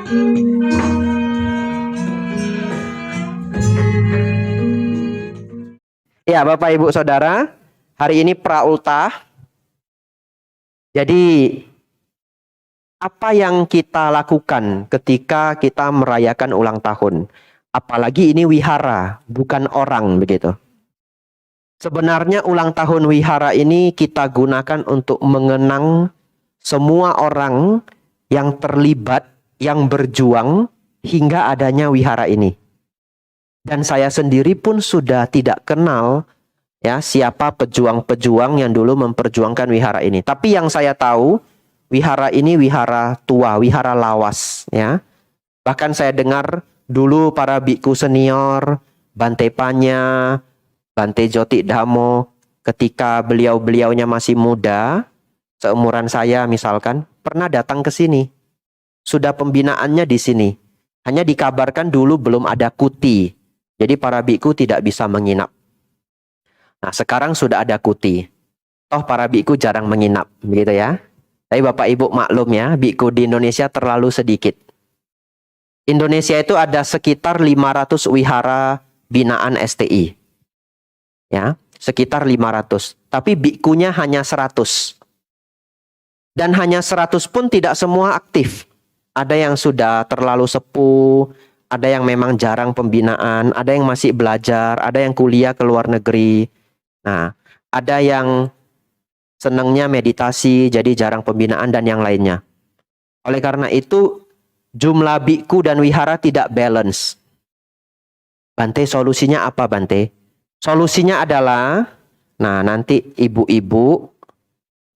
Ya, Bapak Ibu Saudara, hari ini Praultah. Jadi, apa yang kita lakukan ketika kita merayakan ulang tahun? Apalagi ini wihara, bukan orang begitu. Sebenarnya ulang tahun wihara ini kita gunakan untuk mengenang semua orang yang terlibat, yang berjuang hingga adanya wihara ini. Dan saya sendiri pun sudah tidak kenal ya siapa pejuang-pejuang yang dulu memperjuangkan wihara ini. Tapi yang saya tahu, wihara ini wihara tua, wihara lawas ya. Bahkan saya dengar dulu para biku senior, Bante Panya, Bante Joti Dhammo, ketika beliau-beliaunya masih muda, seumuran saya misalkan, pernah datang ke sini. Sudah pembinaannya di sini. Hanya dikabarkan dulu belum ada kuti. Jadi para biku tidak bisa menginap. Nah, sekarang sudah ada kuti. Toh para biku jarang menginap, begitu ya. Tapi Bapak Ibu maklum ya, biku di Indonesia terlalu sedikit. Indonesia itu ada sekitar 500 wihara binaan STI. Ya, sekitar 500. Tapi bikunya hanya 100. Dan hanya 100 pun tidak semua aktif. Ada yang sudah terlalu sepuh, ada yang memang jarang pembinaan, ada yang masih belajar, ada yang kuliah ke luar negeri. Nah, ada yang senangnya meditasi, jadi jarang pembinaan dan yang lainnya. Oleh karena itu, jumlah biku dan wihara tidak balance. Bante, solusinya apa Bante? Solusinya adalah, nah nanti ibu-ibu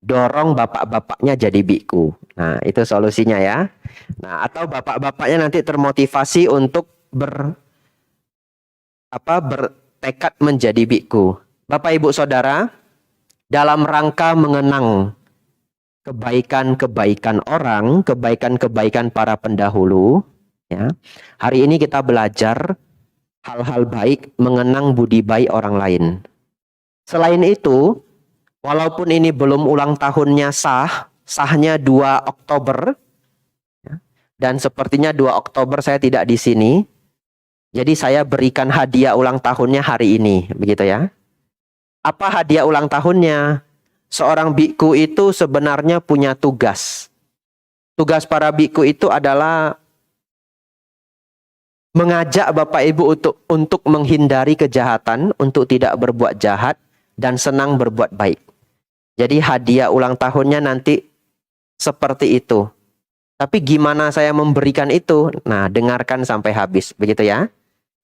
dorong bapak-bapaknya jadi biku. Nah, itu solusinya ya. Nah, atau bapak-bapaknya nanti termotivasi untuk bertekad menjadi biku. Bapak Ibu Saudara, dalam rangka mengenang kebaikan-kebaikan orang, kebaikan-kebaikan para pendahulu, ya. Hari ini kita belajar hal-hal baik, mengenang budi baik orang lain. Selain itu, walaupun ini belum ulang tahunnya sahnya 2 Oktober, dan sepertinya 2 Oktober saya tidak di sini. Jadi saya berikan hadiah ulang tahunnya hari ini, begitu ya. Apa hadiah ulang tahunnya? Seorang biku itu sebenarnya punya tugas. Tugas para biku itu adalah mengajak Bapak Ibu untuk menghindari kejahatan, untuk tidak berbuat jahat, dan senang berbuat baik. Jadi hadiah ulang tahunnya nanti seperti itu. Tapi gimana saya memberikan itu? Nah, dengarkan sampai habis, begitu ya.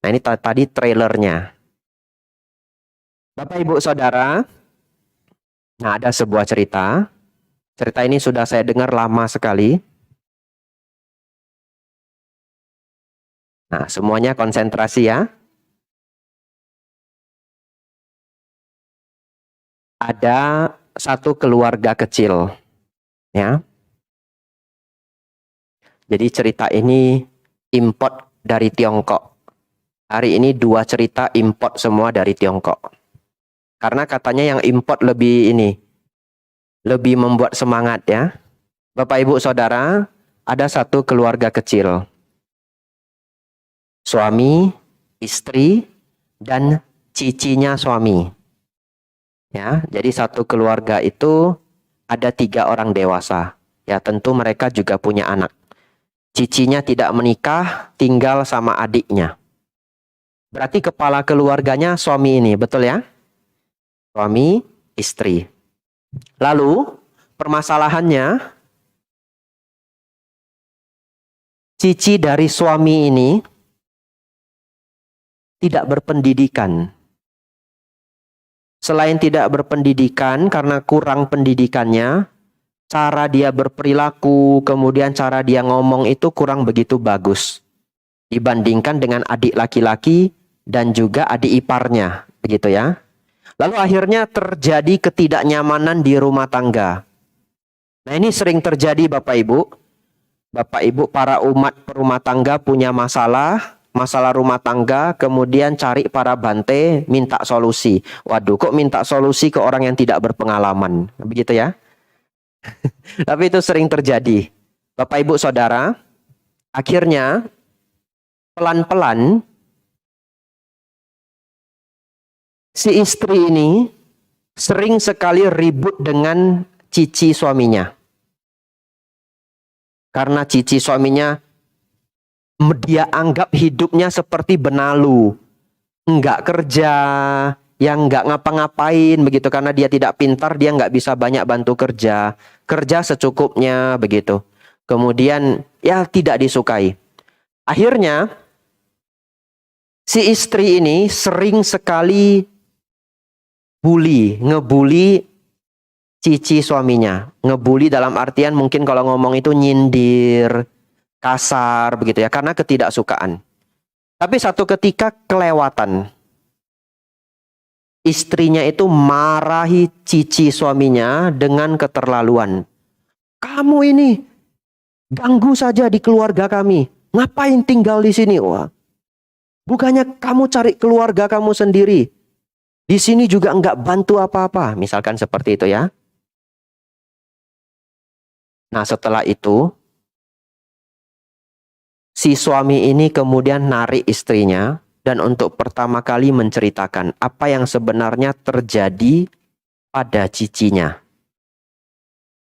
Nah, ini tadi trailernya. Bapak Ibu Saudara, nah ada sebuah cerita. Cerita ini sudah saya dengar lama sekali. Nah, semuanya konsentrasi ya. Ada satu keluarga kecil, ya. Jadi cerita ini import dari Tiongkok. Hari ini 2 cerita import semua dari Tiongkok. Karena katanya yang import lebih membuat semangat ya. Bapak Ibu Saudara, ada satu keluarga kecil. Suami, istri, dan cicinya suami. Ya, jadi satu keluarga itu ada 3 orang dewasa. Ya, tentu mereka juga punya anak. Cicinya tidak menikah, tinggal sama adiknya. Berarti kepala keluarganya suami ini, betul ya? Suami, istri. Lalu, permasalahannya, cici dari suami ini tidak berpendidikan. Selain tidak berpendidikan karena kurang pendidikannya, cara dia berperilaku, kemudian cara dia ngomong itu kurang begitu bagus dibandingkan dengan adik laki-laki dan juga adik iparnya, begitu ya. Lalu akhirnya terjadi ketidaknyamanan di rumah tangga. Nah, ini sering terjadi Bapak Ibu. Bapak Ibu, para umat perumah tangga punya masalah rumah tangga, kemudian cari para bante, minta solusi. Waduh, kok minta solusi ke orang yang tidak berpengalaman, begitu ya. Tapi itu sering terjadi. Bapak Ibu Saudara, Akhirnya pelan-pelan si istri ini sering sekali ribut dengan cici suaminya. Karena cici suaminya dia anggap hidupnya seperti benalu. Enggak kerja, yang enggak ngapa-ngapain begitu. Karena dia tidak pintar, dia enggak bisa banyak bantu kerja. Kerja secukupnya begitu. Kemudian ya tidak disukai. Akhirnya si istri ini sering sekali ngebully cici suaminya. Ngebully dalam artian mungkin kalau ngomong itu nyindir, kasar begitu ya, karena ketidaksukaan. Tapi satu ketika kelewatan. Istrinya itu marahi cici suaminya dengan keterlaluan. Kamu ini ganggu saja di keluarga kami. Ngapain tinggal di sini? Wah. Bukannya kamu cari keluarga kamu sendiri. Di sini juga enggak bantu apa-apa. Misalkan seperti itu ya. Nah setelah itu, si suami ini kemudian narik istrinya. Dan untuk pertama kali menceritakan apa yang sebenarnya terjadi pada cicinya.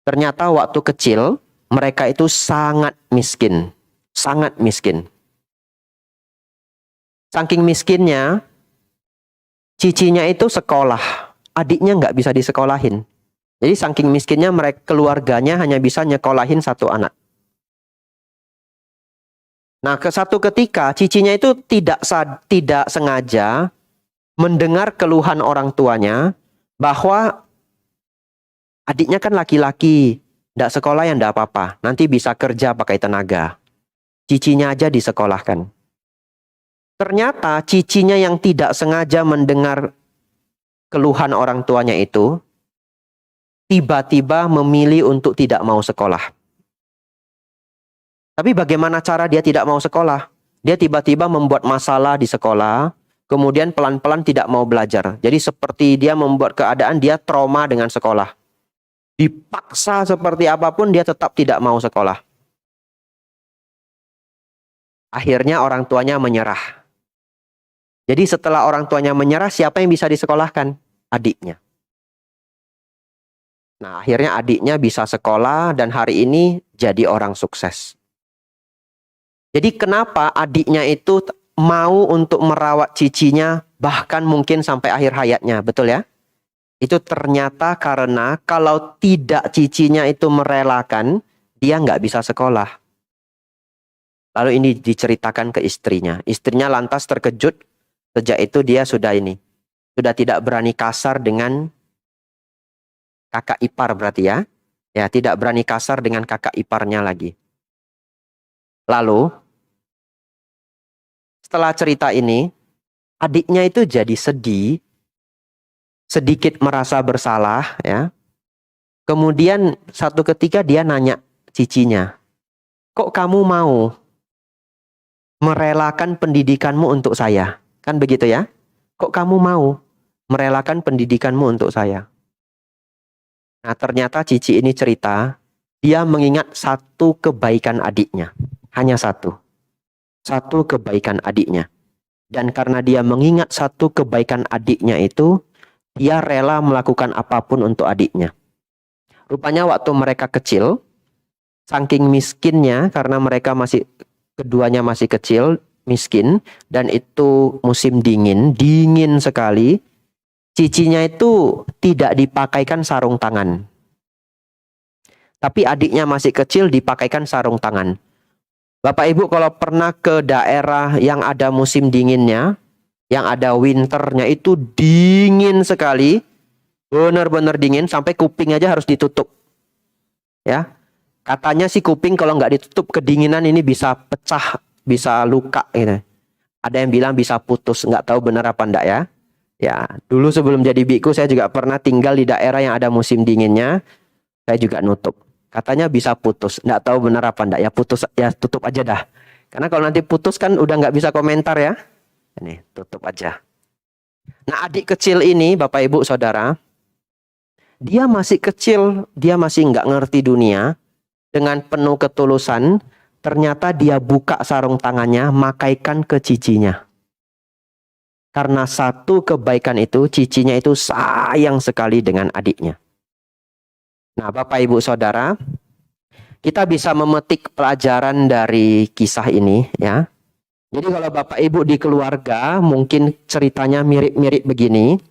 Ternyata waktu kecil, mereka itu sangat miskin. Sangat miskin. Saking miskinnya, cicinya itu sekolah, adiknya nggak bisa disekolahin. Jadi saking miskinnya mereka keluarganya hanya bisa nyekolahin satu anak. Nah, satu ketika cicinya itu tidak sengaja mendengar keluhan orang tuanya bahwa adiknya kan laki-laki, nggak sekolah ya nggak apa-apa, nanti bisa kerja pakai tenaga. Cicinya aja disekolahkan. Ternyata cicinya yang tidak sengaja mendengar keluhan orang tuanya itu, tiba-tiba memilih untuk tidak mau sekolah. Tapi bagaimana cara dia tidak mau sekolah? Dia tiba-tiba membuat masalah di sekolah, kemudian pelan-pelan tidak mau belajar. Jadi seperti dia membuat keadaan dia trauma dengan sekolah. Dipaksa seperti apapun dia tetap tidak mau sekolah. Akhirnya orang tuanya menyerah. Jadi setelah orang tuanya menyerah, siapa yang bisa disekolahkan? Adiknya. Nah, akhirnya adiknya bisa sekolah dan hari ini jadi orang sukses. Jadi kenapa adiknya itu mau untuk merawat cicinya bahkan mungkin sampai akhir hayatnya, betul ya? Itu ternyata karena kalau tidak cicinya itu merelakan, dia nggak bisa sekolah. Lalu ini diceritakan ke istrinya. Istrinya lantas terkejut. Sejak itu dia sudah tidak berani kasar dengan kakak ipar berarti ya. Ya, tidak berani kasar dengan kakak iparnya lagi. Lalu, setelah cerita ini, adiknya itu jadi sedih, sedikit merasa bersalah ya. Kemudian satu ketika dia nanya cicinya, kok kamu mau merelakan pendidikanmu untuk saya? Kan begitu ya? Kok kamu mau merelakan pendidikanmu untuk saya? Nah ternyata cici ini cerita, dia mengingat satu kebaikan adiknya. Hanya satu. Satu kebaikan adiknya. Dan karena dia mengingat satu kebaikan adiknya itu, dia rela melakukan apapun untuk adiknya. Rupanya waktu mereka kecil, saking miskinnya karena mereka keduanya masih kecil, miskin, dan itu musim dingin sekali, cicinya itu tidak dipakaikan sarung tangan. Tapi adiknya masih kecil dipakaikan sarung tangan. Bapak Ibu kalau pernah ke daerah yang ada musim dinginnya, yang ada winternya itu dingin sekali, benar-benar dingin, sampai kuping aja harus ditutup. Ya, katanya sih kuping kalau nggak ditutup kedinginan ini bisa pecah, bisa luka gitu. Ada yang bilang bisa putus, nggak tahu benar apa enggak ya. Ya, dulu sebelum jadi biku saya juga pernah tinggal di daerah yang ada musim dinginnya. Saya juga nutup. Katanya bisa putus, nggak tahu benar apa enggak ya, putus ya, tutup aja dah. Karena kalau nanti putus kan udah nggak bisa komentar ya. Ini tutup aja. Nah, adik kecil ini Bapak Ibu Saudara, dia masih kecil, dia masih nggak ngerti dunia. Dengan penuh ketulusan, Ternyata dia buka sarung tangannya, makaikan ke cicinya. Karena satu kebaikan itu, cicinya itu sayang sekali dengan adiknya. Nah, Bapak Ibu Saudara, kita bisa memetik pelajaran dari kisah ini ya. Jadi kalau Bapak Ibu di keluarga mungkin ceritanya mirip-mirip begini.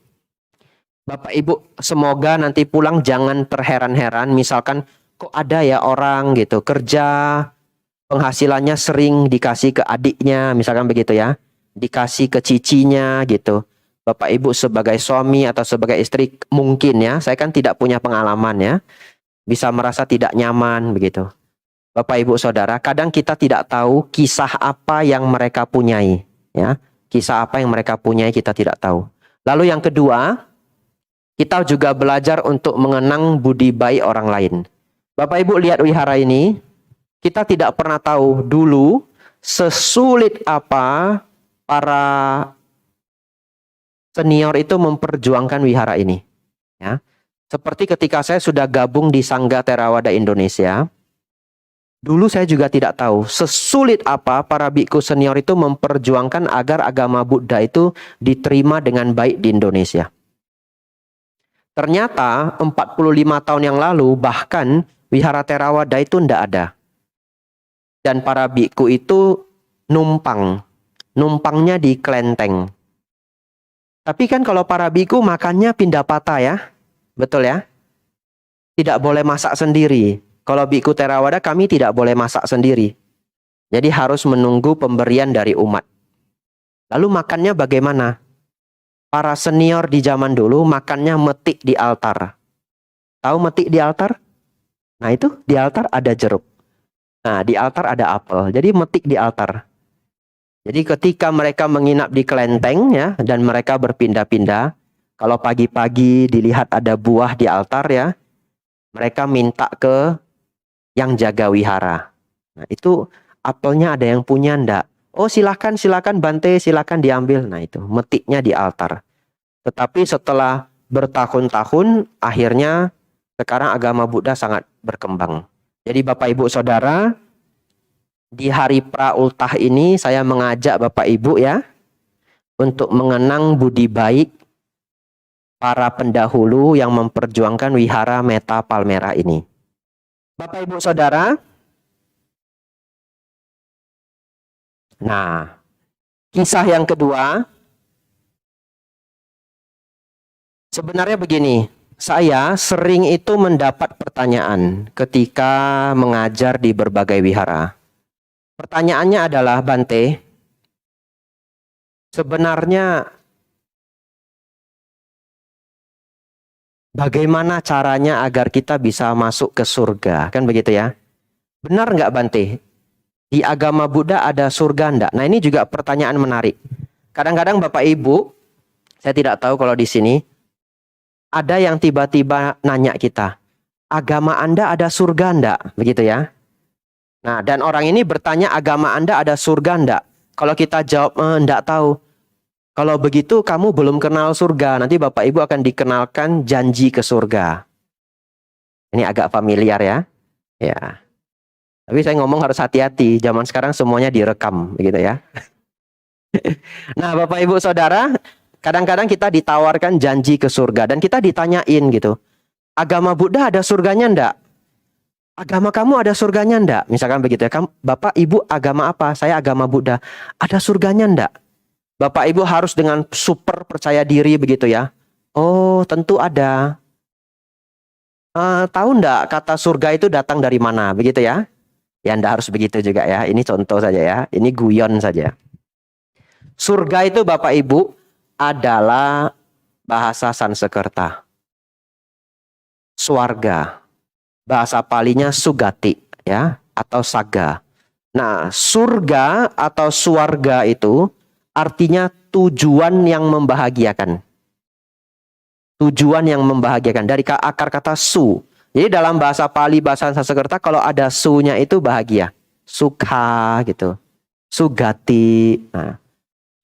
Bapak Ibu semoga nanti pulang jangan terheran-heran, misalkan kok ada ya orang gitu kerja penghasilannya sering dikasih ke adiknya, misalkan begitu ya. Dikasih ke cicinya gitu. Bapak Ibu sebagai suami atau sebagai istri mungkin ya, saya kan tidak punya pengalaman ya. Bisa merasa tidak nyaman begitu. Bapak Ibu Saudara, kadang kita tidak tahu kisah apa yang mereka punyai ya. Kisah apa yang mereka punyai kita tidak tahu. Lalu yang kedua, kita juga belajar untuk mengenang budi baik orang lain. Bapak Ibu lihat wihara ini, kita tidak pernah tahu dulu sesulit apa para senior itu memperjuangkan wihara ini. Ya. Seperti ketika saya sudah gabung di Sangga Theravada Indonesia, dulu saya juga tidak tahu sesulit apa para biku senior itu memperjuangkan agar agama Buddha itu diterima dengan baik di Indonesia. Ternyata 45 tahun yang lalu bahkan wihara Theravada itu tidak ada. Dan para biku itu numpangnya di kelenteng. Tapi kan kalau para biku makannya pindah patah ya, betul ya? Tidak boleh masak sendiri. Kalau biku Theravada kami tidak boleh masak sendiri. Jadi harus menunggu pemberian dari umat. Lalu makannya bagaimana? Para senior di zaman dulu makannya metik di altar. Tahu metik di altar? Nah itu di altar ada jeruk. Nah di altar ada apel. Jadi metik di altar. Jadi ketika mereka menginap di kelenteng ya dan mereka berpindah-pindah. Kalau pagi-pagi dilihat ada buah di altar ya. Mereka minta ke yang jaga wihara. Nah itu apelnya ada yang punya ndak? Oh silakan Bante, silakan diambil. Nah itu metiknya di altar. Tetapi setelah bertahun-tahun akhirnya sekarang agama Buddha sangat berkembang. Jadi Bapak Ibu Saudara, di hari Praultah ini saya mengajak Bapak Ibu ya untuk mengenang budi baik para pendahulu yang memperjuangkan wihara Metta Palmera ini. Bapak Ibu Saudara, nah kisah yang kedua sebenarnya begini. Saya sering itu mendapat pertanyaan ketika mengajar di berbagai wihara. Pertanyaannya adalah, Bante, sebenarnya bagaimana caranya agar kita bisa masuk ke surga? Kan begitu ya? Benar nggak Bante? Di agama Buddha ada surga enggak? Nah ini juga pertanyaan menarik. Kadang-kadang Bapak Ibu, saya tidak tahu kalau di sini, ada yang tiba-tiba nanya kita, agama Anda ada surga enggak? Begitu ya. Nah, dan orang ini bertanya agama Anda ada surga enggak? Kalau kita jawab enggak tahu. Kalau begitu kamu belum kenal surga. Nanti Bapak Ibu akan dikenalkan janji ke surga. Ini agak familiar ya. Ya. Tapi saya ngomong harus hati-hati. Zaman sekarang semuanya direkam begitu ya. Nah, Bapak Ibu Saudara, kadang-kadang kita ditawarkan janji ke surga dan kita ditanyain gitu. Agama Buddha ada surganya enggak? Agama kamu ada surganya enggak? Misalkan begitu ya. Bapak Ibu agama apa? Saya agama Buddha. Ada surganya enggak? Bapak Ibu harus dengan super percaya diri begitu ya. Oh, tentu ada. Tahu enggak kata surga itu datang dari mana? Begitu ya. Ya enggak harus begitu juga ya. Ini contoh saja ya. Ini guyon saja. Surga itu Bapak Ibu adalah bahasa Sanskerta. Swarga. Bahasa Palinya sugati ya atau saga. Nah, surga atau swarga itu artinya tujuan yang membahagiakan. Tujuan yang membahagiakan dari akar kata su. Jadi dalam bahasa Pali, bahasa Sanskerta kalau ada su-nya itu bahagia. Sukha gitu. Sugati. Nah,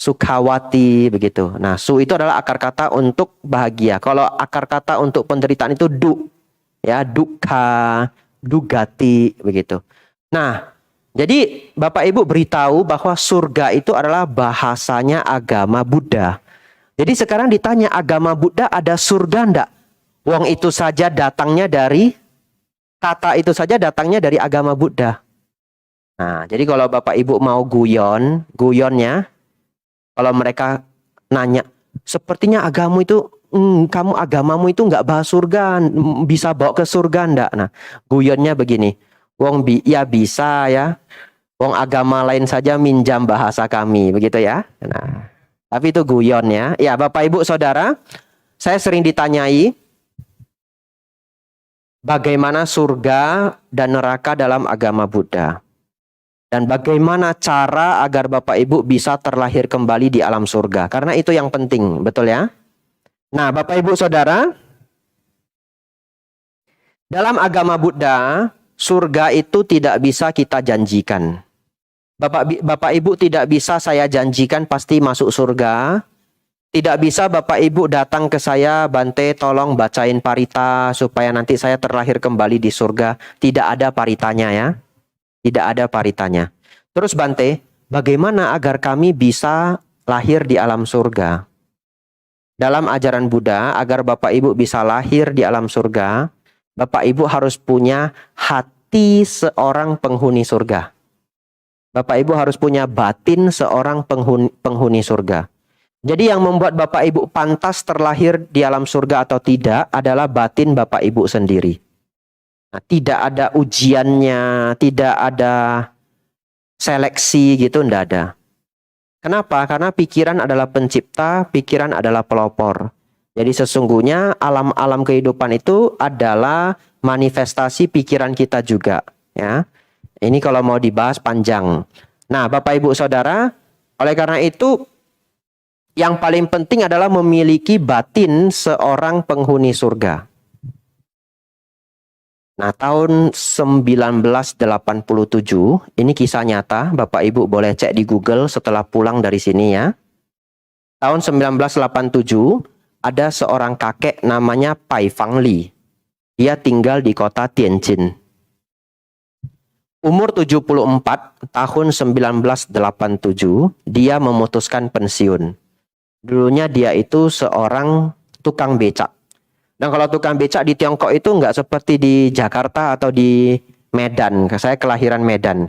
Sukhawati begitu. Nah, su itu adalah akar kata untuk bahagia. Kalau akar kata untuk penderitaan itu du. Ya, dukkha, dugati begitu. Nah, Jadi Bapak Ibu beritahu bahwa surga itu adalah bahasanya agama Buddha. Jadi sekarang ditanya, agama Buddha ada surga enggak? Wong itu saja datangnya dari, kata itu saja datangnya dari agama Buddha. Nah, jadi kalau Bapak Ibu mau guyonnya, kalau mereka nanya, sepertinya kamu agamamu itu nggak bahas surga, bisa bawa ke surga enggak? Nah, guyonnya begini, ya bisa ya. Wong agama lain saja minjam bahasa kami, begitu ya. Nah, tapi itu guyon ya. Ya, Bapak Ibu Saudara, saya sering ditanyai bagaimana surga dan neraka dalam agama Buddha. Dan bagaimana cara agar Bapak Ibu bisa terlahir kembali di alam surga. Karena itu yang penting, betul ya? Nah, Bapak Ibu Saudara, dalam agama Buddha, surga itu tidak bisa kita janjikan. Bapak Ibu tidak bisa saya janjikan pasti masuk surga. Tidak bisa Bapak Ibu datang ke saya, Bante tolong bacain parita supaya nanti saya terlahir kembali di surga. Tidak ada paritanya ya. Tidak ada paritanya. Terus Bante, bagaimana agar kami bisa lahir di alam surga? Dalam ajaran Buddha, agar Bapak Ibu bisa lahir di alam surga, Bapak Ibu harus punya hati seorang penghuni surga. Bapak Ibu harus punya batin seorang penghuni surga. Jadi yang membuat Bapak Ibu pantas terlahir di alam surga atau tidak adalah batin Bapak Ibu sendiri. Nah, tidak ada ujiannya, tidak ada seleksi gitu, enggak ada. Kenapa? Karena pikiran adalah pencipta, pikiran adalah pelopor. Jadi sesungguhnya alam-alam kehidupan itu adalah manifestasi pikiran kita juga, ya. Ini kalau mau dibahas panjang. Nah, Bapak Ibu Saudara, oleh karena itu yang paling penting adalah memiliki batin seorang penghuni surga. Nah, tahun 1987, ini kisah nyata, Bapak Ibu boleh cek di Google setelah pulang dari sini ya. Tahun 1987, ada seorang kakek namanya Pai Fang Li. Dia tinggal di kota Tianjin. Umur 74, tahun 1987, dia memutuskan pensiun. Dulunya dia itu seorang tukang becak. Dan kalau tukang becak di Tiongkok itu nggak seperti di Jakarta atau di Medan. Saya kelahiran Medan.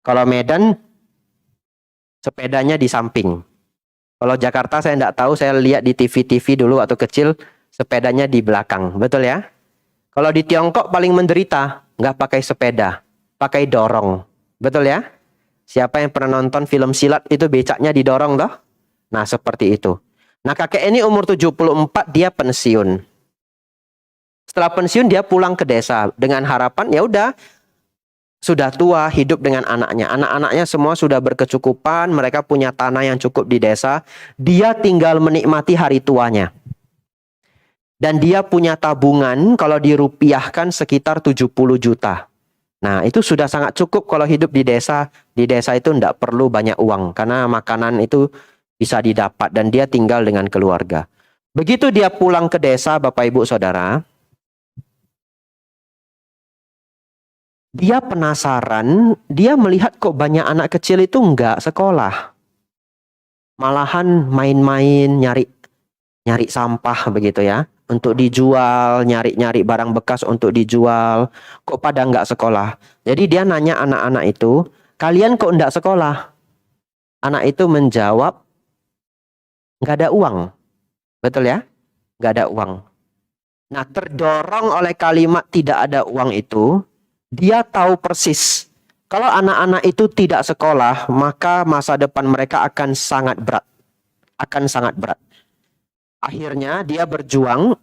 Kalau Medan, sepedanya di samping. Kalau Jakarta saya nggak tahu, saya lihat di TV-TV dulu waktu kecil, sepedanya di belakang. Betul ya? Kalau di Tiongkok paling menderita, nggak pakai sepeda, pakai dorong. Betul ya? Siapa yang pernah nonton film silat itu becaknya didorong toh? Nah, seperti itu. Nah, kakek ini umur 74, dia pensiun. Setelah pensiun dia pulang ke desa dengan harapan ya udah sudah tua hidup dengan anaknya. Anak-anaknya semua sudah berkecukupan, mereka punya tanah yang cukup di desa. Dia tinggal menikmati hari tuanya. Dan dia punya tabungan kalau dirupiahkan sekitar 70 juta. Nah, itu sudah sangat cukup kalau hidup di desa. Di desa itu tidak perlu banyak uang karena makanan itu bisa didapat dan dia tinggal dengan keluarga. Begitu dia pulang ke desa, Bapak Ibu Saudara, dia penasaran, dia melihat kok banyak anak kecil itu enggak sekolah. Malahan main-main, nyari sampah begitu ya. Untuk dijual, nyari barang bekas untuk dijual. Kok pada enggak sekolah? Jadi dia nanya anak-anak itu, kalian kok enggak sekolah? Anak itu menjawab, enggak ada uang. Betul ya? Enggak ada uang. Nah, terdorong oleh kalimat tidak ada uang itu, dia tahu persis kalau anak-anak itu tidak sekolah, maka masa depan mereka akan sangat berat. Akan sangat berat. Akhirnya dia berjuang.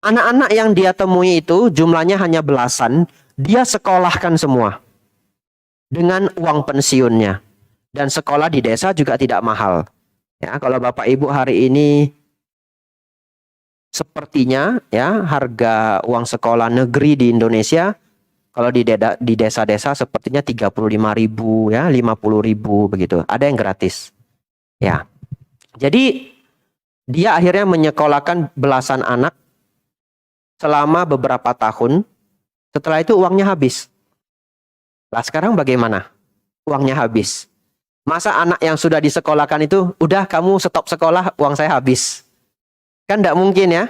Anak-anak yang dia temui itu jumlahnya hanya belasan. Dia sekolahkan semua. Dengan uang pensiunnya. Dan sekolah di desa juga tidak mahal. Ya, kalau Bapak Ibu hari ini sepertinya ya harga uang sekolah negeri di Indonesia kalau di desa-desa sepertinya 35.000 ya, 50.000 begitu. Ada yang gratis. Ya. Jadi dia akhirnya menyekolahkan belasan anak selama beberapa tahun. Setelah itu uangnya habis. Lah sekarang bagaimana? Uangnya habis. Masa anak yang sudah disekolahkan itu, udah kamu stop sekolah, uang saya habis. Kan tidak mungkin ya.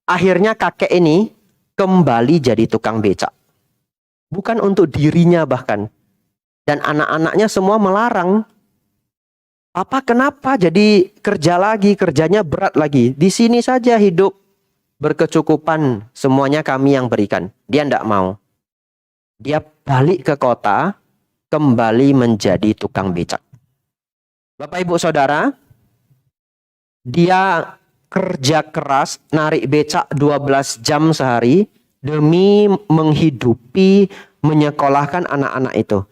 Akhirnya kakek ini kembali jadi tukang becak. Bukan untuk dirinya bahkan. Dan anak-anaknya semua melarang. Papa kenapa jadi kerja lagi, kerjanya berat lagi. Di sini saja hidup berkecukupan, semuanya kami yang berikan. Dia tidak mau. Dia balik ke kota, kembali menjadi tukang becak. Bapak Ibu Saudara, dia kerja keras, narik becak 12 jam sehari demi menghidupi, menyekolahkan anak-anak itu.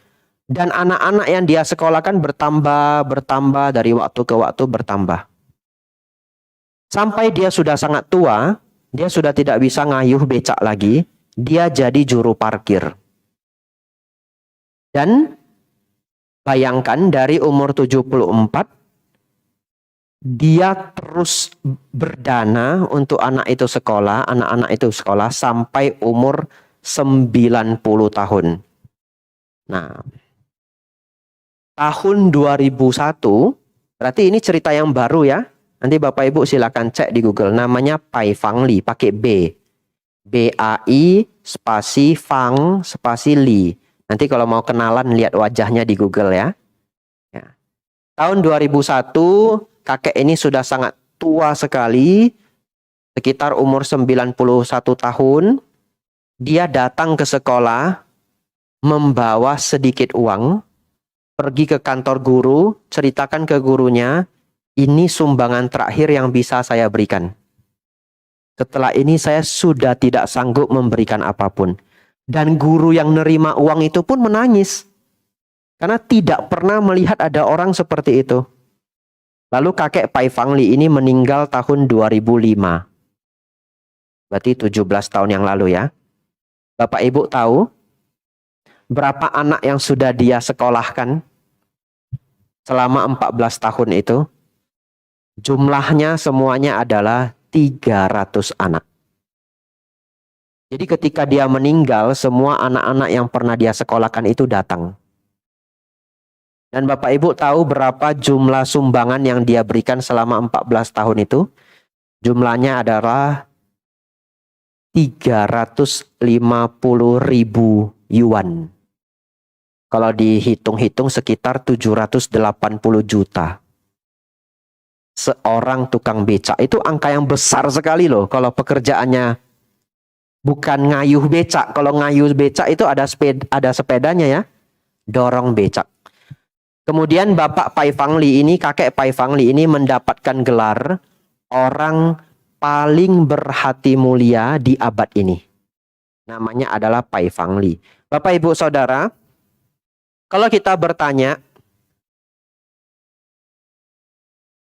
Dan anak-anak yang dia sekolahkan bertambah dari waktu ke waktu bertambah. Sampai dia sudah sangat tua, dia sudah tidak bisa ngayuh becak lagi, dia jadi juru parkir. Dan bayangkan dari umur 74, dia terus berdana untuk anak-anak itu sekolah sampai umur 90 tahun. Nah, tahun 2001, berarti ini cerita yang baru ya. Nanti Bapak Ibu silakan cek di Google. Namanya Pai Fang Li, pakai B. B-A-I spasi Fang spasi Li. Nanti kalau mau kenalan lihat wajahnya di Google ya. Tahun 2001, kakek ini sudah sangat tua sekali, sekitar umur 91 tahun. Dia datang ke sekolah, membawa sedikit uang, pergi ke kantor guru, ceritakan ke gurunya, ini sumbangan terakhir yang bisa saya berikan. Setelah ini saya sudah tidak sanggup memberikan apapun. Dan guru yang nerima uang itu pun menangis. Karena tidak pernah melihat ada orang seperti itu. Lalu kakek Pai Fang Li ini meninggal tahun 2005. Berarti 17 tahun yang lalu ya. Bapak Ibu tahu berapa anak yang sudah dia sekolahkan selama 14 tahun itu? Jumlahnya semuanya adalah 300 anak. Jadi ketika dia meninggal, semua anak-anak yang pernah dia sekolahkan itu datang. Dan Bapak Ibu tahu berapa jumlah sumbangan yang dia berikan selama 14 tahun itu? Jumlahnya adalah 350.000 yuan. Kalau dihitung-hitung sekitar 780 juta. Seorang tukang becak. Itu angka yang besar sekali loh. Kalau pekerjaannya bukan ngayuh becak. Kalau ngayuh becak itu ada sepedanya ya. Dorong becak. Kemudian Bapak Pai Fang Li ini, kakek Pai Fang Li ini mendapatkan gelar orang paling berhati mulia di abad ini. Namanya adalah Pai Fang Li. Bapak Ibu Saudara, kalau kita bertanya,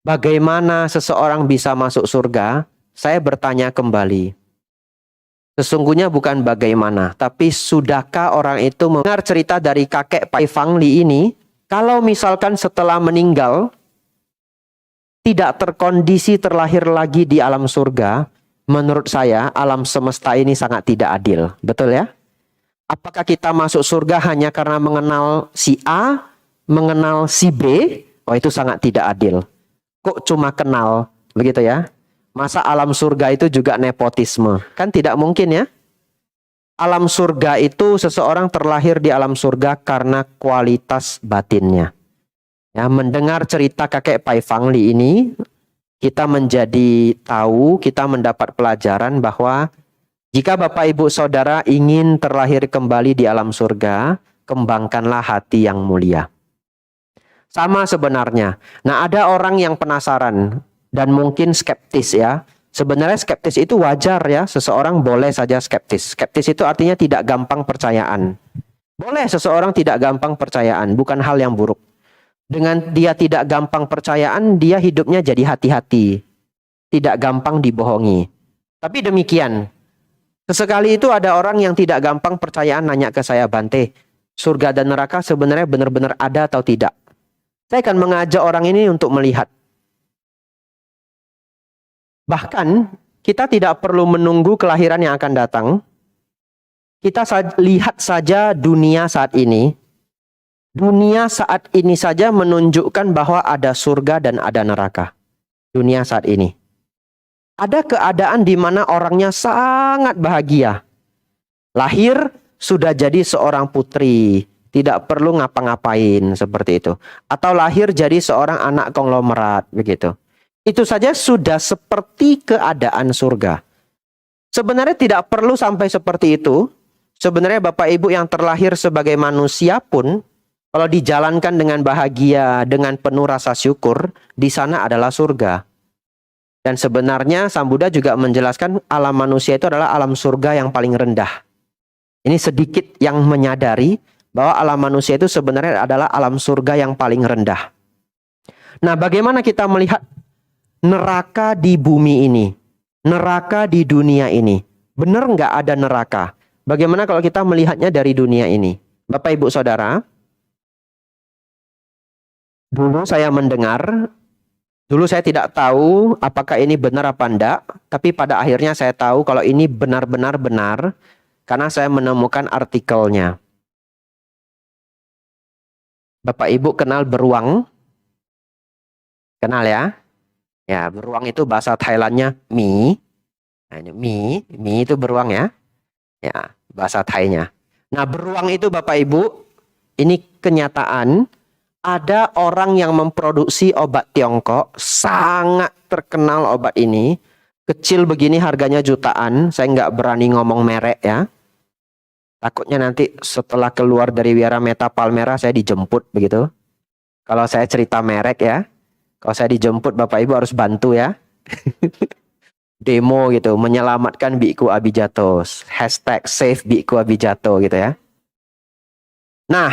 bagaimana seseorang bisa masuk surga? Saya bertanya kembali. Sesungguhnya bukan bagaimana, tapi sudahkah orang itu mendengar cerita dari kakek Pai Fang Li ini? Kalau misalkan setelah meninggal, tidak terkondisi terlahir lagi di alam surga, menurut saya alam semesta ini sangat tidak adil. Betul ya? Apakah kita masuk surga hanya karena mengenal si A, mengenal si B? Oh, itu sangat tidak adil. Kok cuma kenal, begitu ya? Masa alam surga itu juga nepotisme? Kan tidak mungkin ya? Alam surga itu seseorang terlahir di alam surga karena kualitas batinnya. Ya, mendengar cerita kakek Pai Fang Li ini, kita menjadi tahu, kita mendapat pelajaran bahwa jika Bapak Ibu Saudara ingin terlahir kembali di alam surga, kembangkanlah hati yang mulia. Sama sebenarnya. Nah, ada orang yang penasaran dan mungkin skeptis ya. Sebenarnya skeptis itu wajar ya, seseorang boleh saja skeptis. Skeptis itu artinya tidak gampang percayaan. Boleh seseorang tidak gampang percayaan, bukan hal yang buruk. Dengan dia tidak gampang percayaan, dia hidupnya jadi hati-hati. Tidak gampang dibohongi. Tapi demikian, sesekali itu ada orang yang tidak gampang percayaan nanya ke saya, Bante, surga dan neraka sebenarnya benar-benar ada atau tidak? Saya akan mengajak orang ini untuk melihat. Bahkan kita tidak perlu menunggu kelahiran yang akan datang. Kita lihat saja dunia saat ini. Dunia saat ini saja menunjukkan bahwa ada surga dan ada neraka. Dunia saat ini. Ada keadaan di mana orangnya sangat bahagia. Lahir sudah jadi seorang putri. Tidak perlu ngapa-ngapain seperti itu. Atau lahir jadi seorang anak konglomerat. Begitu. Itu saja sudah seperti keadaan surga. Sebenarnya tidak perlu sampai seperti itu. Sebenarnya Bapak Ibu yang terlahir sebagai manusia pun, kalau dijalankan dengan bahagia, dengan penuh rasa syukur, di sana adalah surga. Dan sebenarnya Sang Buddha juga menjelaskan alam manusia itu adalah alam surga yang paling rendah. Ini sedikit yang menyadari bahwa alam manusia itu sebenarnya adalah alam surga yang paling rendah. Nah, bagaimana kita melihat neraka di bumi ini? Neraka di dunia ini. Benar nggak ada neraka? Bagaimana kalau kita melihatnya dari dunia ini? Bapak Ibu Saudara, dulu saya mendengar, dulu saya tidak tahu apakah ini benar apa enggak, tapi pada akhirnya saya tahu kalau ini benar-benar benar, karena saya menemukan artikelnya. Bapak Ibu kenal beruang? Kenal ya? Ya, beruang itu bahasa Thailandnya mi. Nah, ini mi itu beruang ya. Ya, bahasa Thainya. Nah, beruang itu Bapak Ibu, ini kenyataan. Ada orang yang memproduksi obat Tiongkok, sangat terkenal obat ini. Kecil begini harganya jutaan, saya nggak berani ngomong merek ya. Takutnya nanti setelah keluar dari Wira Meta Palmera saya dijemput begitu. Kalau saya cerita merek ya, kalau saya dijemput Bapak Ibu harus bantu ya. Demo gitu, menyelamatkan Biku Abijato, #save Biku Abijato gitu ya. Nah,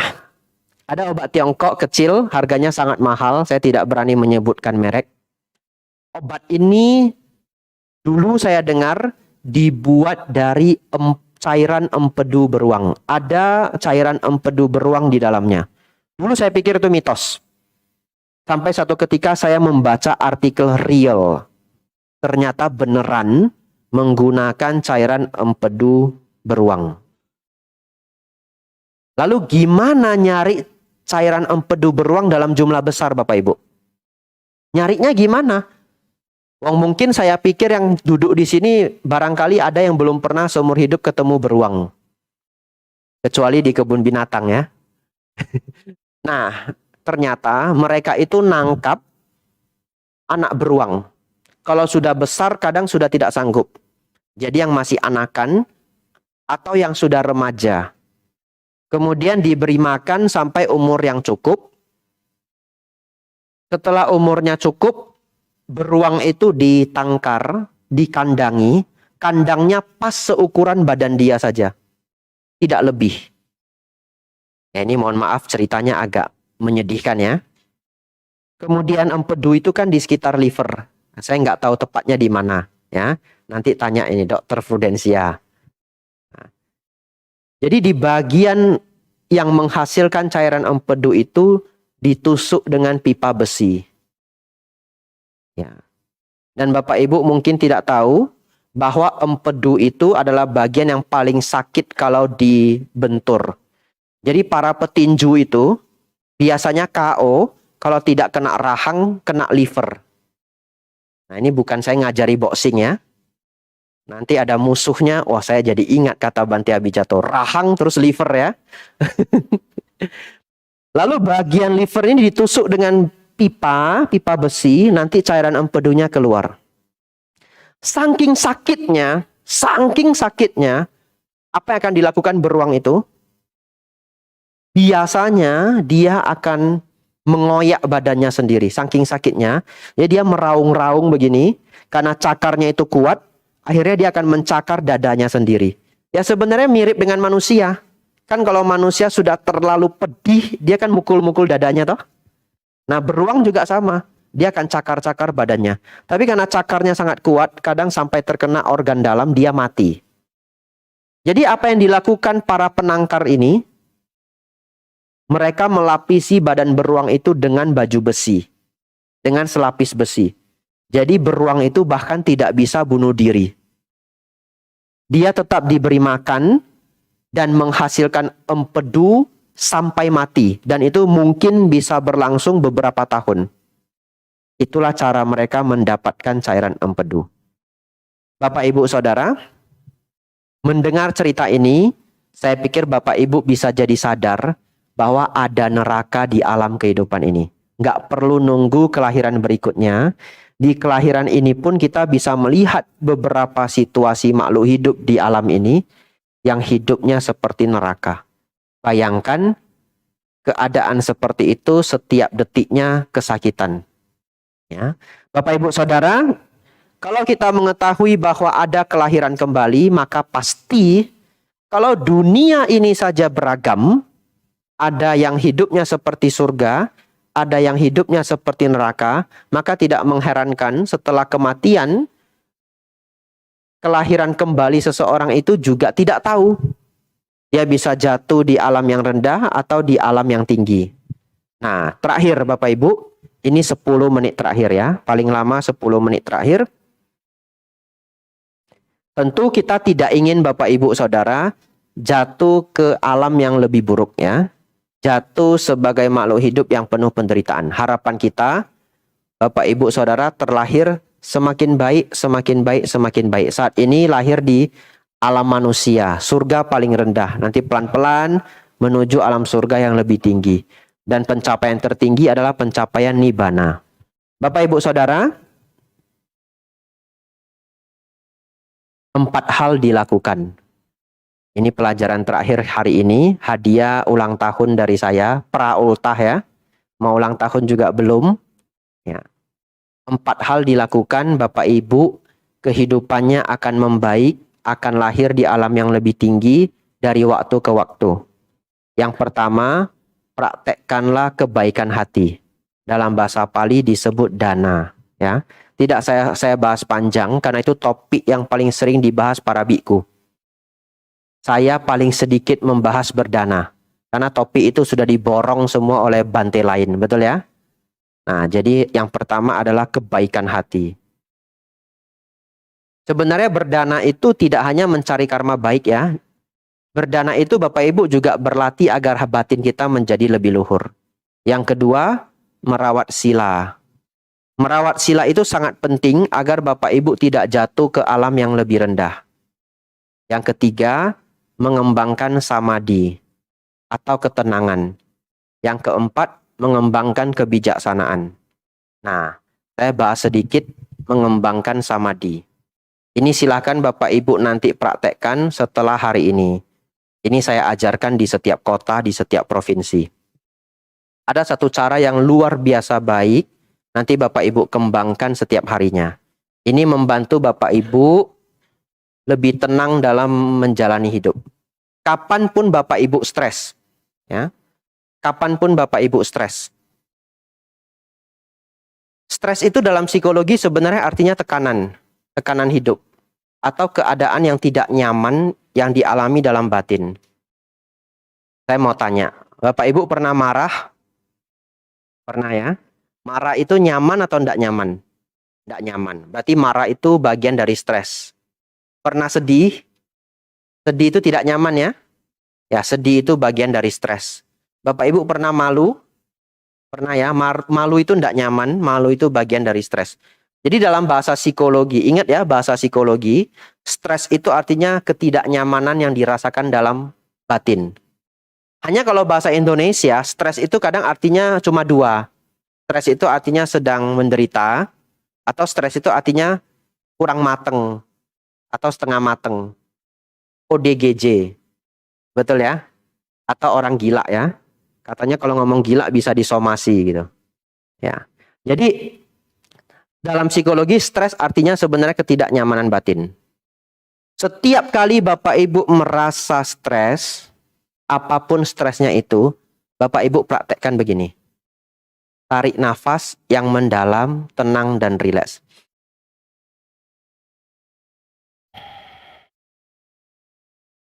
ada obat Tiongkok kecil, harganya sangat mahal, saya tidak berani menyebutkan merek. Obat ini dulu saya dengar dibuat dari cairan empedu beruang. Ada cairan empedu beruang di dalamnya. Dulu saya pikir itu mitos. Sampai satu ketika saya membaca artikel real. Ternyata beneran menggunakan cairan empedu beruang. Lalu gimana nyari cairan empedu beruang dalam jumlah besar Bapak Ibu? Nyarinya gimana? Mungkin saya pikir yang duduk di sini barangkali ada yang belum pernah seumur hidup ketemu beruang. Kecuali di kebun binatang ya. Nah, ternyata mereka itu nangkap anak beruang. Kalau sudah besar kadang sudah tidak sanggup. Jadi yang masih anakan atau yang sudah remaja. Kemudian diberi makan sampai umur yang cukup. Setelah umurnya cukup, beruang itu ditangkar, dikandangi. Kandangnya pas seukuran badan dia saja. Tidak lebih. Ya, ini mohon maaf ceritanya agak menyedihkan ya. Kemudian empedu itu kan di sekitar liver. Saya nggak tahu tepatnya di mana ya. Nanti tanya ini Dokter Prudensia. Nah, jadi di bagian yang menghasilkan cairan empedu itu ditusuk dengan pipa besi. Ya. Dan Bapak Ibu mungkin tidak tahu bahwa empedu itu adalah bagian yang paling sakit kalau dibentur. Jadi para petinju itu biasanya KO kalau tidak kena rahang, kena liver. Nah, ini bukan saya ngajari boxing ya. Nanti ada musuhnya, wah saya jadi ingat kata Bante Abijato, rahang terus liver ya. Lalu bagian liver ini ditusuk dengan pipa besi, nanti cairan empedunya keluar. Saking sakitnya, apa yang akan dilakukan beruang itu? Biasanya dia akan mengoyak badannya sendiri, saking sakitnya. Ya dia meraung-raung begini, karena cakarnya itu kuat, akhirnya dia akan mencakar dadanya sendiri. Ya sebenarnya mirip dengan manusia. Kan kalau manusia sudah terlalu pedih, dia kan mukul-mukul dadanya toh. Nah beruang juga sama, dia akan cakar-cakar badannya. Tapi karena cakarnya sangat kuat, kadang sampai terkena organ dalam, dia mati. Jadi apa yang dilakukan para penangkar ini? Mereka melapisi badan beruang itu dengan baju besi. Dengan selapis besi. Jadi beruang itu bahkan tidak bisa bunuh diri. Dia tetap diberi makan. dan menghasilkan empedu sampai mati. Dan itu mungkin bisa berlangsung beberapa tahun. Itulah cara mereka mendapatkan cairan empedu. Bapak, Ibu, Saudara, mendengar cerita ini, saya pikir Bapak Ibu bisa jadi sadar bahwa ada neraka di alam kehidupan ini. Nggak perlu nunggu kelahiran berikutnya. Di kelahiran ini pun kita bisa melihat beberapa situasi makhluk hidup di alam ini yang hidupnya seperti neraka. Bayangkan keadaan seperti itu setiap detiknya kesakitan. Ya. Bapak, Ibu, Saudara, kalau kita mengetahui bahwa ada kelahiran kembali, maka pasti kalau dunia ini saja beragam, ada yang hidupnya seperti surga, ada yang hidupnya seperti neraka, maka tidak mengherankan setelah kematian, kelahiran kembali seseorang itu juga tidak tahu. Dia bisa jatuh di alam yang rendah atau di alam yang tinggi. Nah, terakhir Bapak Ibu, ini 10 menit terakhir ya, paling lama 10 menit terakhir. Tentu kita tidak ingin Bapak Ibu Saudara jatuh ke alam yang lebih buruk ya. Jatuh sebagai makhluk hidup yang penuh penderitaan. Harapan kita, Bapak Ibu Saudara terlahir semakin baik, semakin baik, semakin baik. Saat ini lahir di alam manusia, surga paling rendah. Nanti pelan-pelan menuju alam surga yang lebih tinggi. Dan pencapaian tertinggi adalah pencapaian nibbana. Bapak Ibu Saudara, 4 hal dilakukan. Ini pelajaran terakhir hari ini, hadiah ulang tahun dari saya, pra-ultah ya. Mau ulang tahun juga belum. Ya. 4 hal dilakukan, Bapak Ibu, kehidupannya akan membaik, akan lahir di alam yang lebih tinggi dari waktu ke waktu. Yang pertama, praktekkanlah kebaikan hati. Dalam bahasa Pali disebut dana. Ya. Tidak saya bahas panjang, karena itu topik yang paling sering dibahas para biku. Saya paling sedikit membahas berdana. Karena topik itu sudah diborong semua oleh bante lain. Betul ya? Nah, jadi yang pertama adalah kebaikan hati. Sebenarnya berdana itu tidak hanya mencari karma baik ya. Berdana itu Bapak Ibu juga berlatih agar batin kita menjadi lebih luhur. Yang kedua, merawat sila. Merawat sila itu sangat penting agar Bapak Ibu tidak jatuh ke alam yang lebih rendah. Yang ketiga, mengembangkan samadhi atau ketenangan. Yang keempat, mengembangkan kebijaksanaan. Nah, saya bahas sedikit mengembangkan samadhi. Ini silakan Bapak Ibu nanti praktekkan setelah hari ini. Ini saya ajarkan di setiap kota, di setiap provinsi. Ada satu cara yang luar biasa baik, nanti Bapak Ibu kembangkan setiap harinya. Ini membantu Bapak Ibu lebih tenang dalam menjalani hidup. Kapanpun Bapak Ibu stres, ya, kapanpun Bapak Ibu stres. Stres itu dalam psikologi sebenarnya artinya tekanan hidup, atau keadaan yang tidak nyaman yang dialami dalam batin. Saya mau tanya, Bapak Ibu pernah marah? Pernah ya? Marah itu nyaman atau tidak nyaman? Tidak nyaman. Berarti marah itu bagian dari stres. Pernah sedih? Sedih itu tidak nyaman ya? Ya, sedih itu bagian dari stres. Bapak Ibu pernah malu? Pernah ya? Malu itu tidak nyaman, malu itu bagian dari stres. Jadi dalam bahasa psikologi, ingat ya bahasa psikologi, stres itu artinya ketidaknyamanan yang dirasakan dalam batin. Hanya kalau bahasa Indonesia, stres itu kadang artinya cuma 2. Stres itu artinya sedang menderita, atau stres itu artinya kurang mateng, atau setengah mateng. ODGJ. Betul ya? Atau orang gila ya. Katanya kalau ngomong gila bisa disomasi gitu. Ya. Jadi dalam psikologi stres artinya sebenarnya ketidaknyamanan batin. Setiap kali Bapak Ibu merasa stres, apapun stresnya itu, Bapak Ibu praktekkan begini. Tarik nafas yang mendalam, tenang dan rileks.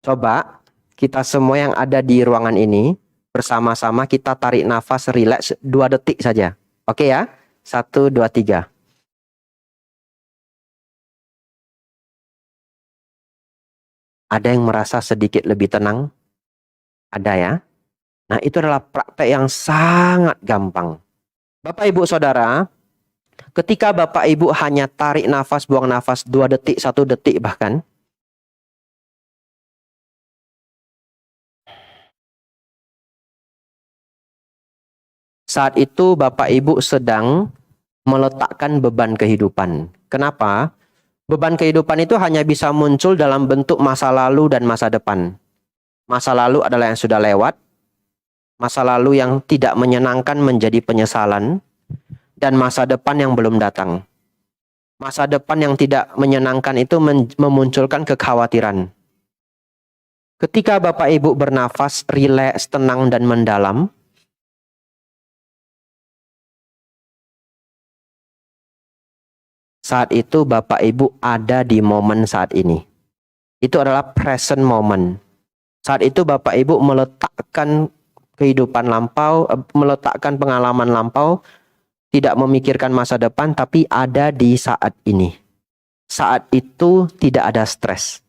Coba kita semua yang ada di ruangan ini bersama-sama kita tarik nafas rileks 2 detik saja. Oke ya? 1, 2, 3. Ada yang merasa sedikit lebih tenang? Ada ya? Nah, itu adalah praktek yang sangat gampang. Bapak Ibu Saudara, ketika Bapak Ibu hanya tarik nafas, buang nafas 2 detik, 1 detik bahkan, saat itu Bapak Ibu sedang meletakkan beban kehidupan. Kenapa? Beban kehidupan itu hanya bisa muncul dalam bentuk masa lalu dan masa depan. Masa lalu adalah yang sudah lewat, masa lalu yang tidak menyenangkan menjadi penyesalan, dan masa depan yang belum datang. Masa depan yang tidak menyenangkan itu memunculkan kekhawatiran. Ketika Bapak Ibu bernafas, rileks, tenang, dan mendalam, saat itu Bapak Ibu ada di momen saat ini. Itu adalah present moment. Saat itu Bapak Ibu meletakkan kehidupan lampau, meletakkan pengalaman lampau, tidak memikirkan masa depan, tapi ada di saat ini. Saat itu tidak ada stres.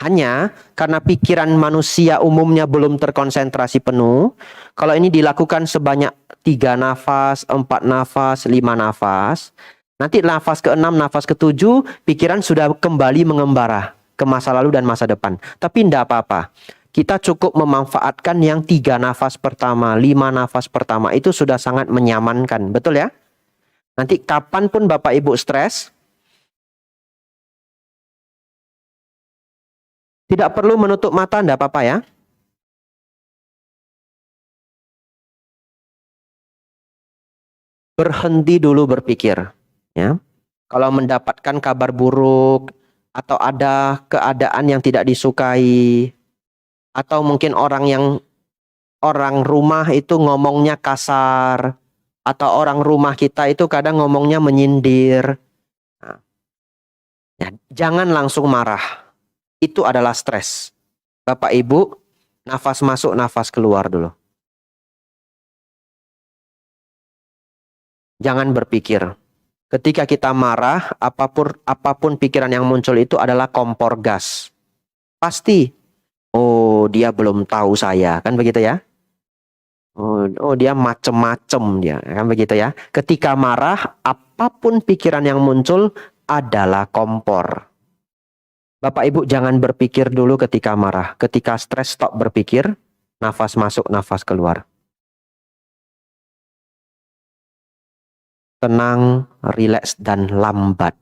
Hanya karena pikiran manusia umumnya belum terkonsentrasi penuh, kalau ini dilakukan sebanyak 3 nafas, 4 nafas, 5 nafas, nanti nafas ke-6, nafas ke-7, pikiran sudah kembali mengembara ke masa lalu dan masa depan. Tapi tidak apa-apa. Kita cukup memanfaatkan yang 3 nafas pertama, 5 nafas pertama. Itu sudah sangat menyamankan. Betul ya? Nanti kapanpun Bapak Ibu stres, tidak perlu menutup mata, tidak apa-apa ya. Berhenti dulu berpikir. Ya. Kalau mendapatkan kabar buruk, atau ada keadaan yang tidak disukai, atau mungkin orang rumah itu ngomongnya kasar, atau orang rumah kita itu kadang ngomongnya menyindir. Nah, ya, jangan langsung marah. Itu adalah stres. Bapak Ibu, nafas masuk, nafas keluar dulu. Jangan berpikir. Ketika kita marah, apapun pikiran yang muncul itu adalah kompor gas. Pasti, oh dia belum tahu saya, kan begitu ya? Oh dia macem-macem dia, kan begitu ya? Ketika marah, apapun pikiran yang muncul adalah kompor. Bapak Ibu jangan berpikir dulu ketika marah. Ketika stres, stop berpikir, nafas masuk, nafas keluar. Tenang, rileks, dan lambat.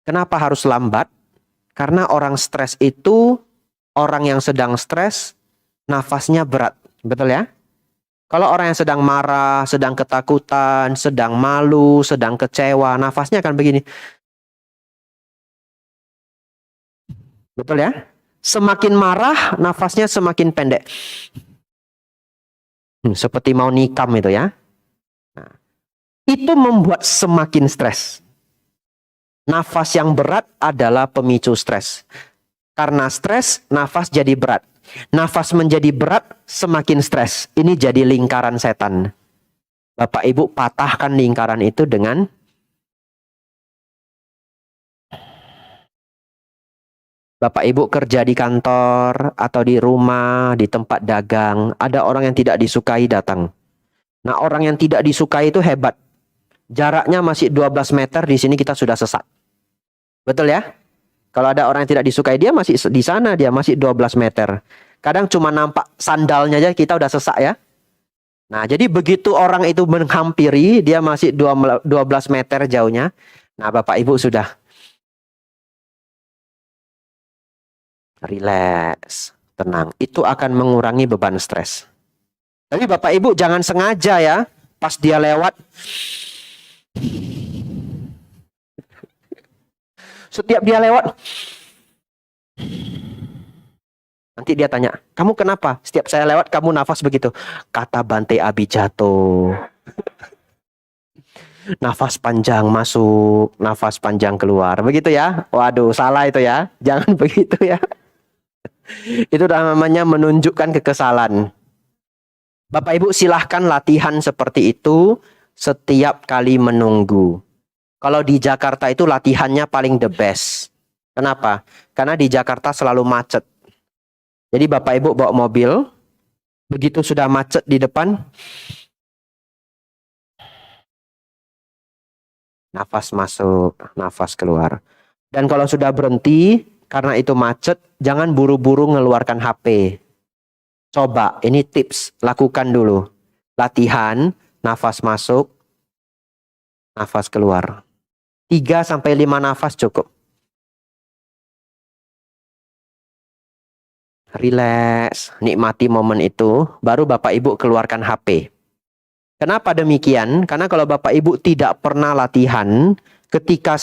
Kenapa harus lambat? Karena orang stres itu, orang yang sedang stres, nafasnya berat. Betul ya? Kalau orang yang sedang marah, sedang ketakutan, sedang malu, sedang kecewa, nafasnya akan begini. Betul ya? Semakin marah, nafasnya semakin pendek. Seperti mau nikam itu ya. Nah, itu membuat semakin stres. Nafas yang berat adalah pemicu stres. Karena stres, nafas jadi berat. Nafas menjadi berat, semakin stres. Ini jadi lingkaran setan. Bapak Ibu patahkan lingkaran itu dengan Bapak Ibu kerja di kantor atau di rumah, di tempat dagang. Ada orang yang tidak disukai datang. Nah, orang yang tidak disukai itu hebat. Jaraknya masih 12 meter, di sini kita sudah sesat. Betul ya? Kalau ada orang yang tidak disukai, dia masih di sana, dia masih 12 meter. Kadang cuma nampak sandalnya aja kita udah sesak ya. Nah, jadi begitu orang itu menghampiri, dia masih 12 meter jauhnya. Nah, Bapak Ibu sudah rileks, tenang. Itu akan mengurangi beban stres. Tapi Bapak Ibu jangan sengaja ya, pas dia lewat. Setiap dia lewat, nanti dia tanya, kamu kenapa? Setiap saya lewat kamu nafas begitu. Kata Bante Abhijato. Nafas panjang masuk, nafas panjang keluar. Begitu ya? Waduh, salah itu ya. Jangan begitu ya. Itu namanya menunjukkan kekesalan. Bapak Ibu silahkan latihan seperti itu setiap kali menunggu. Kalau di Jakarta itu latihannya paling the best. Kenapa? Karena di Jakarta selalu macet. Jadi Bapak Ibu bawa mobil, begitu sudah macet di depan, nafas masuk, nafas keluar. Dan kalau sudah berhenti, karena itu macet, jangan buru-buru ngeluarkan HP. Coba, ini tips, lakukan dulu. Latihan, nafas masuk, nafas keluar. 3-5 nafas cukup. Relax, nikmati momen itu, baru Bapak Ibu keluarkan HP. Kenapa demikian? Karena kalau Bapak Ibu tidak pernah latihan, ketika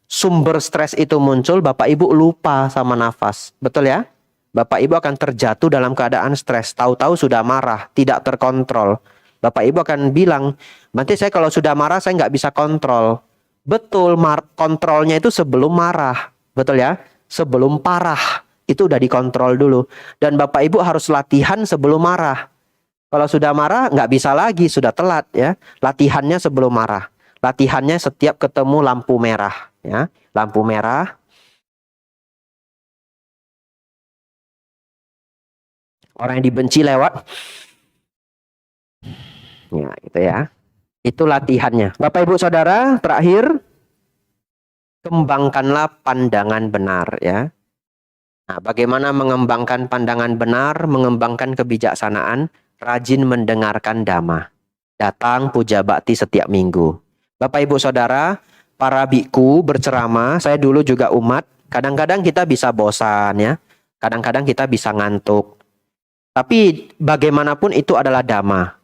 sumber stres itu muncul, Bapak Ibu lupa sama nafas. Betul ya? Bapak Ibu akan terjatuh dalam keadaan stres. Tahu-tahu sudah marah, tidak terkontrol. Bapak Ibu akan bilang, nanti saya kalau sudah marah saya nggak bisa kontrol. Betul, kontrolnya itu sebelum marah. Betul ya? Sebelum parah. Itu udah dikontrol dulu. Dan Bapak Ibu harus latihan sebelum marah. Kalau sudah marah, nggak bisa lagi, sudah telat ya. Latihannya sebelum marah. Latihannya setiap ketemu lampu merah. Ya, lampu merah. Orang yang dibenci lewat. Ya, itu ya. Itu latihannya. Bapak Ibu Saudara, terakhir, kembangkanlah pandangan benar ya. Nah, bagaimana mengembangkan pandangan benar, mengembangkan kebijaksanaan, rajin mendengarkan dhamma. Datang puja bakti setiap minggu. Bapak Ibu Saudara, para biku berceramah, saya dulu juga umat, kadang-kadang kita bisa bosan ya. Kadang-kadang kita bisa ngantuk. Tapi bagaimanapun itu adalah dhamma.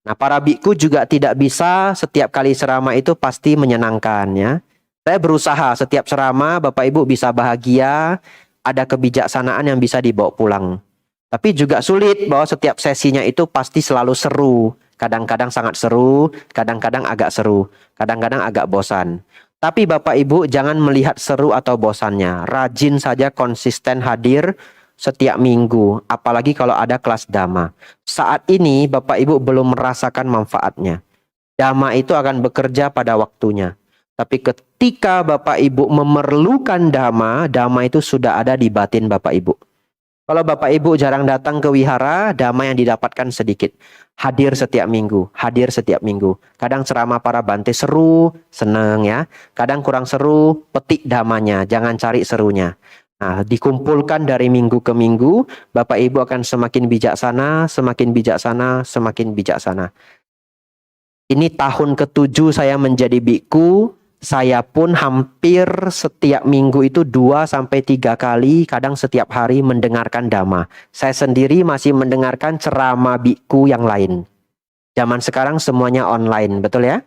Nah, para biku juga tidak bisa setiap kali ceramah itu pasti menyenangkan ya. Saya berusaha setiap ceramah Bapak Ibu bisa bahagia, ada kebijaksanaan yang bisa dibawa pulang. Tapi juga sulit bahwa setiap sesinya itu pasti selalu seru. Kadang-kadang sangat seru, kadang-kadang agak seru, kadang-kadang agak bosan. Tapi Bapak Ibu jangan melihat seru atau bosannya. Rajin saja konsisten hadir setiap minggu, apalagi kalau ada kelas dhamma. Saat ini Bapak Ibu belum merasakan manfaatnya. Dhamma itu akan bekerja pada waktunya. Tapi ketika Bapak Ibu memerlukan dhamma, dhamma itu sudah ada di batin Bapak Ibu. Kalau Bapak Ibu jarang datang ke wihara, dhamma yang didapatkan sedikit. Hadir setiap minggu, hadir setiap minggu. Kadang ceramah para bante seru, seneng ya. Kadang kurang seru, petik dhammanya, jangan cari serunya. Nah, dikumpulkan dari minggu ke minggu, Bapak Ibu akan semakin bijaksana, semakin bijaksana, semakin bijaksana. Ini tahun ke-7 saya menjadi biku. Saya pun hampir setiap minggu itu 2-3 kali, kadang setiap hari mendengarkan dhamma. Saya sendiri masih mendengarkan ceramah biku yang lain. Zaman sekarang semuanya online, betul ya?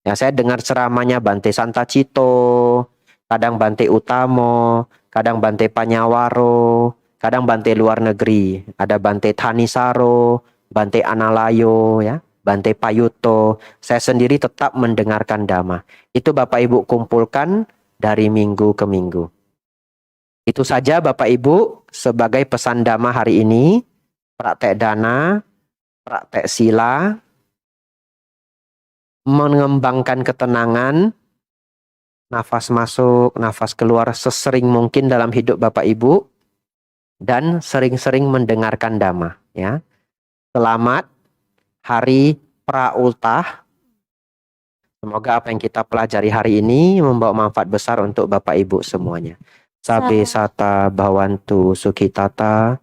Ya, saya dengar ceramahnya Bante Santacito, kadang Bante Utamo, kadang Bante Panyawaro, kadang Bante luar negeri. Ada Bante Thanisaro, Bante Analayo, ya. Bante Payuto, saya sendiri tetap mendengarkan dhamma. Itu Bapak Ibu kumpulkan dari minggu ke minggu. Itu saja Bapak Ibu sebagai pesan dhamma hari ini. Praktek dana, praktek sila, mengembangkan ketenangan, nafas masuk, nafas keluar sesering mungkin dalam hidup Bapak Ibu, dan sering-sering mendengarkan dhamma. Ya. Selamat Hari Praultah. Semoga apa yang kita pelajari hari ini membawa manfaat besar untuk Bapak Ibu semuanya. Sabe sata bhavantu sukhitata.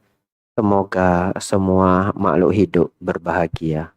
Semoga semua makhluk hidup berbahagia.